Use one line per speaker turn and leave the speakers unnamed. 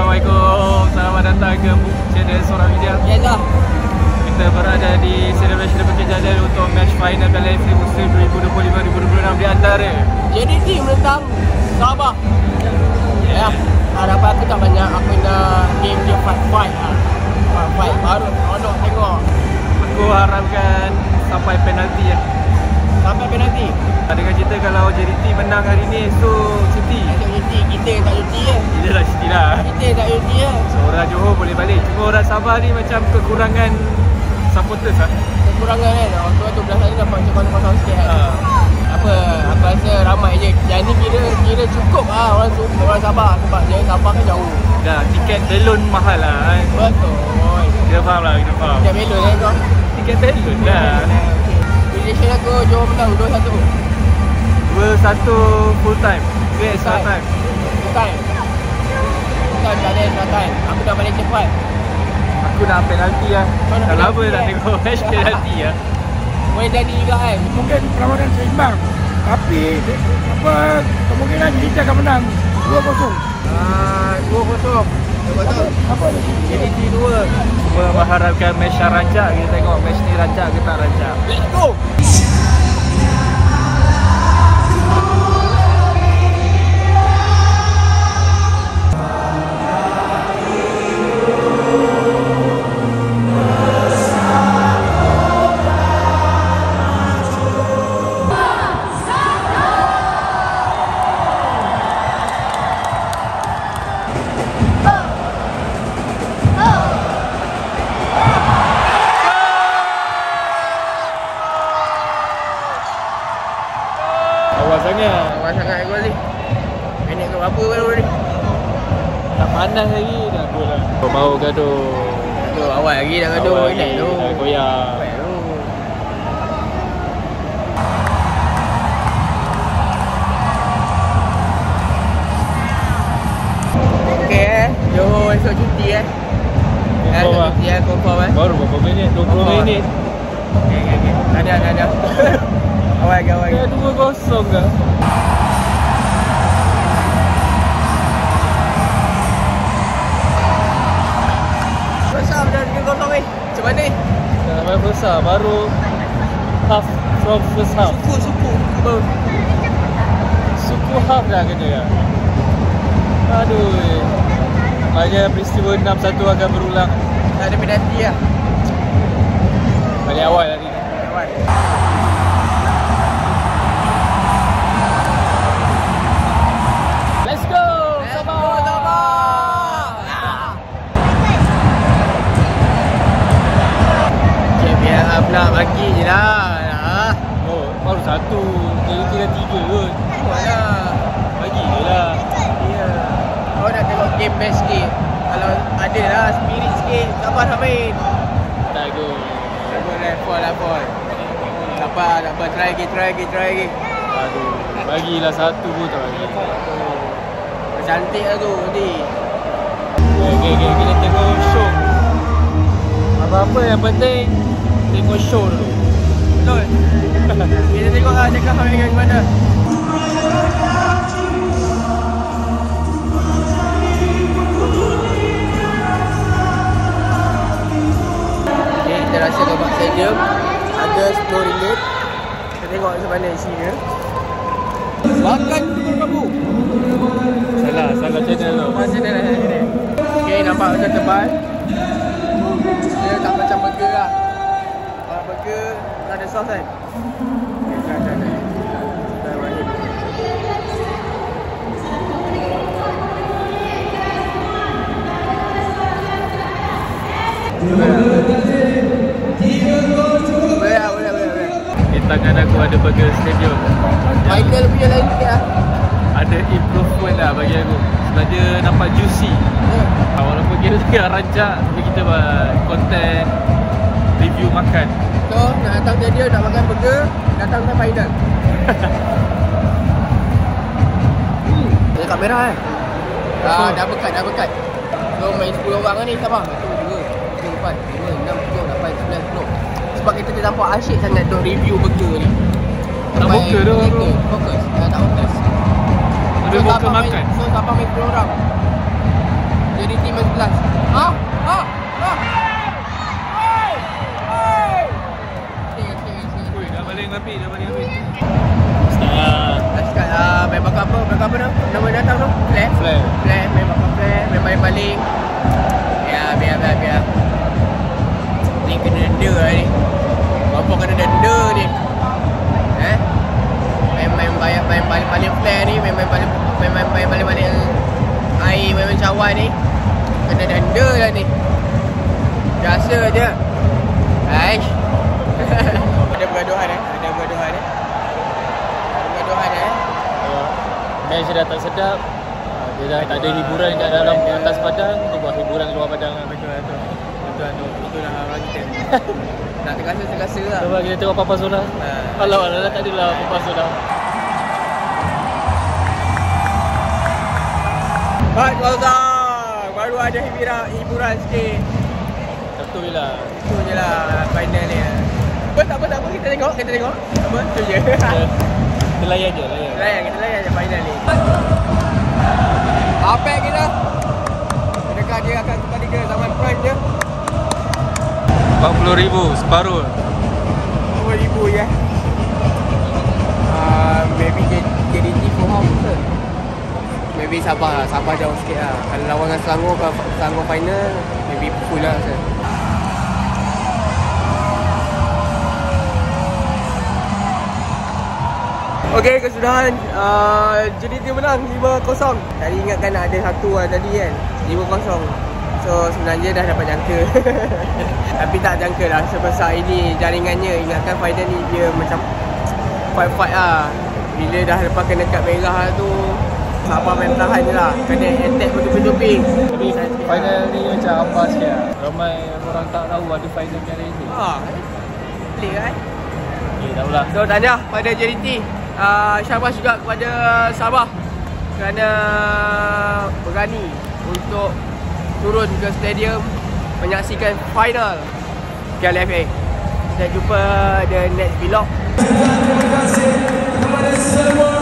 Assalamualaikum. Selamat datang ke channel Seorang Media.
Ya dah.
Kita berada di Celebration Bukit Jalil untuk match final Piala AFC musim 2025-2026 di antara
JDT menentang Sabah. Ya. Harapan aku tak banyak. Aku nak game dia fight lah. Fight baru nak tengok.
Aku harapkan sampai penalti ya.
Sampai penalti.
Dengan cerita kalau JDT menang hari ni, so cuti.
Kita yang tak cuti ya.
Dia dah cuti lah.
Kita yang tak cuti ya.
So orang Johor boleh balik. Cuma orang Sabah ni macam kekurangan supporters lah.
Kekurangan kan. Orang tua tu belah sana dapat macam kosong-kosong sikit kan. Apa rasa ramai je. Yang ni kira cukup lah orang Sabah. Sebab dia Sabah kan jauh.
Dah, tiket belon mahal lah kan.
Betul.
Kita faham lah, kita faham.
Tiket belon kan kau.
Tiket belon lah.
Prediction aku Johor menang 2-1.
2-1 full time. Extra time.
Full time. Tak ada extra time. Aku dah balik cepat.
Aku nak penalti lah. Dah lama nak tengok match penalti lah.
Boleh jadi juga kan.
Mungkin perlawanan seimbang, tapi kemungkinan JDT akan menang 2-0.
2-0.
Apa ni?
JDT 2. Cuma mengharapkan match yang rancak. Kita tengok match ni rancak ke tak rancak.
Let's go. Awal sangat gol ni. Minit ke berapa baru ni?
Tak panas lagi dah gol lah. Mau gaduh.
Gaduh awal lagi dah gaduh.
Awal lagi
tu.
Goyang.
Okey Johor esok cuti
Confirm
cuti confirm
Baru berapa minit? 20 minit.
Okey. Ada. Awal lagi.
2-0 ke?
Besar dah 3-0 ni. Macam mana ni?
Dah main besar. Baru half from first half. Suku half dah kena ya. Aduh. Maknanya peristiwa 6-1 akan berulang.
Tak ada penalti lah.
Balik awal tadi.
Awal.
Let's go! Sabah!
Okay, biar pula bagi je lah.
Oh, baru satu. Jadi kira 3 kot.
Lah.
Bagi je lah.
Ya. Kau nak tengok game best sikit. Kalau ada lah spirit sikit, sabar main.
Tak go.
Fall. Tak apa. Try lagi.
Aduh. Bagilah satu pun tak bagi.
Cantik lah tu nanti.
Okay. Kita tengok show. Apa-apa yang penting tengok show dulu.
Betul. Kita tengok lah cakap sampai dengan mana. Okay, kita rasa Gombak Stadium ada RM10. Kita tengok macam mana isinya. Makan tu kamu.
Salah channel tu.
Macam mana channel. Okay, nampak macam tebal. Dia tak macam burger lah. Kalau burger tak ada sos kan. Okay, dah. Dah balik. Boleh.
Di tangan aku ada burger stadium.
Final punya lain sikit lah.
Ada improvement lah bagi aku. Sebab dia nampak juicy. Walaupun kita tengah rancak, tapi kita buat konten review makan.
So, nak datang dia nak makan burger, datang ke final. Ada kamera dah berkat. So, main 10 orang ni sama. 1, 2, 3, 4, 5, 6, 7, 8, 9, 10. Sebab kita nampak asyik sangat duk review burger ni.
Tak buka dah bro.
Fokus. Tak fokus.
Lebih buka makan.
So, siapa main 10 orang? Jadi lawan ni kena denda lah ni. Biasa je. Aish. Ada bergaduhan Ada bergaduhan
Match dah tak sedap. Dia dah tak ada hiburan kat dalam atas padang. Dia buat hiburan luar padang.
Betul lah orang kita. Nak terasa lah.
Cuba kita tengok Papa Sola. Alah tak adalah Papa Sola.
Baik Kausar, baru ada hiburan sikit.
Satu je lah.
Itu je lah final ni. Tak apa kita tengok. Apa tu je.
Kita layan je.
Kita layan je final ni. Apa kita? Adakah dia akan kembali ke zaman prime je?
40,000 separuh.
20,000 je. Maybe jadi full house ke? Maybe sabar jauh sikit lah. Kalau lawan dengan Selangor final, maybe full lah. Okey, kesudahan JDT menang 5-0. Tadi ingatkan nak ada satu lah tadi kan, 5-0. So sebenarnya dah dapat jangka. Tapi tak jangka lah sebesar ini jaringannya. Ingatkan final ni dia macam fight lah. Bila dah lepas kena kad merah tu, sabar main tahan je lah. Kena attack betul-betul.
Tapi final ni macam apa sikit lah. Ramai orang tak tahu ada final kali ni.
Pelik kan?
Okay, dah ulang.
So tahniah pada JDT. Syabas juga kepada Sabah kerana berani untuk turun ke stadium menyaksikan final Piala FA. Kita jumpa the next vlog. Terima kasih kepada semua.